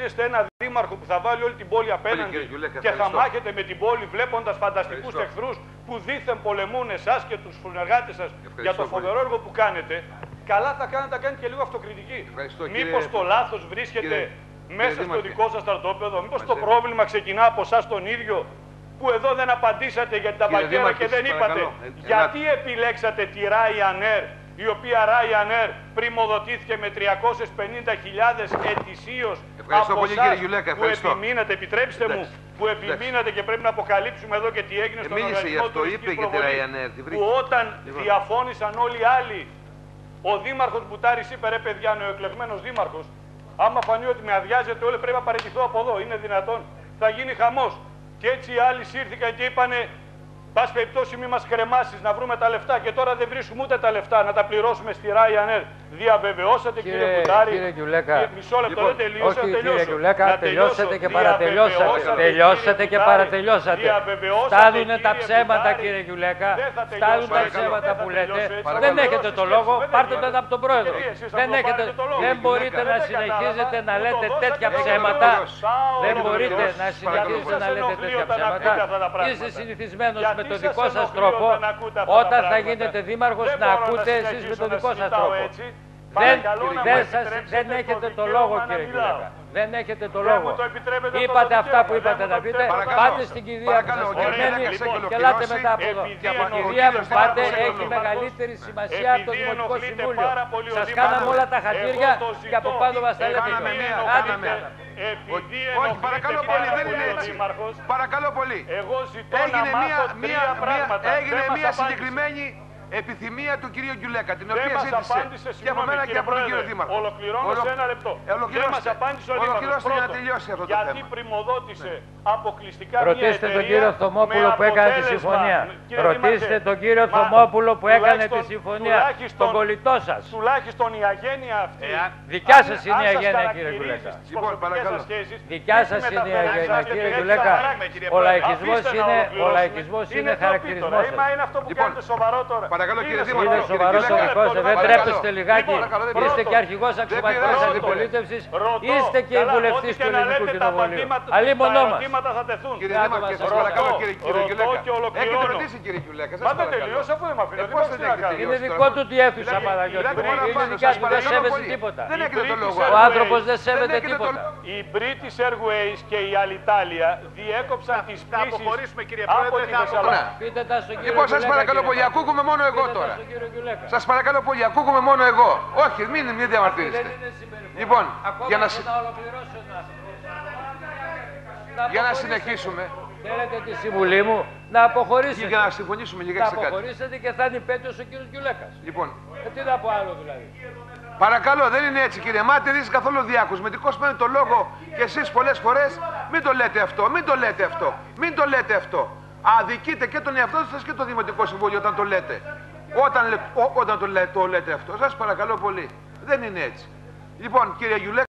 Είστε ένα δήμαρχο που θα βάλει όλη την πόλη απέναντι και θα μάχετε με την πόλη βλέποντας φανταστικούς εχθρούς που δήθεν πολεμούν εσάς και τους συνεργάτες σας για το φοβερό έργο που κάνετε. Καλά θα κάνετε να κάνετε και λίγο αυτοκριτική. Μήπως το λάθος βρίσκεται μέσα στο δικό σας στρατόπεδο, μήπως το πρόβλημα ξεκινά από εσάς τον ίδιο, που εδώ δεν απαντήσατε για την ταμπακέρα και δεν είπατε γιατί επιλέξατε τη Ryanair, η οποία Ryanair πρημοδοτήθηκε με 350.000 ετησίως από εσάς που επιμείνατε, επιτρέψτε μου, που επιμείνατε και πρέπει να αποκαλύψουμε εδώ και τι έγινε στον οργανισμό τουριστικής προβολής, που όταν διαφώνησαν όλοι οι άλλοι, ο δήμαρχος Μπουτάρης είπε ρε παιδιά, νεοεκλεγμένος δήμαρχος, άμα φανεί ότι με αδειάζετε όλοι πρέπει να παραιτηθώ από εδώ, είναι δυνατόν, θα γίνει χαμός. Και έτσι οι άλλοι σύρθηκαν και είπανε, πας περιπτώσει μη μας κρεμάσεις να βρούμε τα λεφτά και τώρα δεν βρίσκουμε ούτε τα λεφτά να τα πληρώσουμε στη Ryanair. Διαβεβαιώσατε κύριε Μπουτάρη. Κύριε Γιουλέκα. Μισό λεπτό, δεν τελείωσα. Όχι κύριε Γιουλέκα, τελειώσατε και παρατελειώσατε. Τελειώσατε και παρατελειώσατε. Φτάνουνε τα ψέματα κύριε Γιουλέκα. Φτάνουν τα ψέματα που λέτε. Δεν έχετε το λόγο, πάρτε το από τον πρόεδρο. Δεν μπορείτε να συνεχίζετε να λέτε τέτοια ψέματα. Δεν μπορείτε να συνεχίζετε να λέτε τέτοια ψέματα. Είστε συνηθισμένος με το δικό σας τρόπο. Όταν θα γίνετε δήμαρχος να ακούτε εσείς με το δικό σας τρόπο. Δεν έχετε το λόγο κύριε Γιουλέκα. Δεν έχετε το λόγο. Είπατε αυτά που είπατε να πείτε. Πάτε στην κηδεία που σας περιμένει και ελάτε μετά από εδώ. Η κηδεία που πάτε έχει μεγαλύτερη σημασία από το Δημοτικό Συμβούλιο. Σας κάναμε όλα τα χατήρια και από πάνω μας τα λέτε. Όχι, παρακαλώ πολύ, δεν είναι έτσι. Παρακαλώ πολύ. Έγινε μια συγκεκριμένη επιθυμία του κυρίου Γιουλέκα, την οποία ζήτησε και από μένα και από τον κύριο Δήμαρχο. Ολοκληρώνω σε ένα λεπτό. Δεν μας απάντησε ο Δήμαρχος. Για να τελειώσει αυτό το θέμα. Γιατί πριμοδότησε αποκλειστικά ρωτήστε τον κύριο Θωμόπουλο που έκανε τη συμφωνία. Ρωτήστε τον κύριο Θωμόπουλο που έκανε τη συμφωνία. Τον κολλητό σας. Τουλάχιστον η αγένεια αυτή. Δικιά σας είναι η αγένεια κύριε Γιουλέκα. Λοιπόν, παρακαλώ. Δικιά σας είναι η αγένεια κύριε Γιουλέκα. Ο λαϊκισμός είναι χαρακτηρισμός σας. Είναι αυτό που κάνετε σοβαρό τώρα. Παρακαλώ κύριε Δήμαρχε. Είναι σοβαρό το δικό σας. Δεν τρέπεστε λιγάκι. Είστε και αρχηγός αξιωματικός αντιπολίτευσης. Είστε και βουλευτής του Ελληνικού Κοινοβουλίου. Αλλή μονό μας. Κύριε Δήμαρχε, σας παρακαλώ κύριε Γιουλέκα. Έχετε ρωτήσει κύριε Γιουλέκα. Μα δεν τελειώσει αφού δεν με αφήνει. Είναι δικό του τη αίθουσα Παναγιώτη. Είναι δικιά του. Δεν σέβεται τίποτα. Δεν έχετε το λόγο. Ο άνθρωπος δεν σέβεται τίποτα. Οι British Airways και η Alitalia διέκοψαν τις πτήσεις από τη Θεσσαλονίκη. Λοιπόν, σας παρακαλώ πολύ, ακούγομαι μόνο εγώ τώρα. Σας παρακαλώ πολύ, ακούγομαι μόνο εγώ. Όχι, μην διαμαρτύρεστε. Λοιπόν, για να συνεχίσουμε. Θέλετε τη συμβουλή μου να αποχωρήσετε. Για να συμφωνήσουμε λίγα σε κάτι. Να αποχωρήσετε και θα είναι υπέτειος ο κύριος Γιουλέκας. Λοιπόν. Τι να πω άλλο δηλαδή. Παρακαλώ, δεν είναι έτσι κύριε Μάτε, δεν είσαι καθόλου διάκοσμητικός. Παίρνει το λόγο και εσείς πολλές φορές. Μην το λέτε αυτό, μην το λέτε αυτό, μην το λέτε αυτό. Αδικείτε και τον εαυτό σας και το Δημοτικό Συμβούλιο όταν το λέτε. Όταν το λέτε αυτό. Σας παρακαλώ πολύ. Δεν είναι έτσι. Λοιπόν, κύριε Γιουλέκα.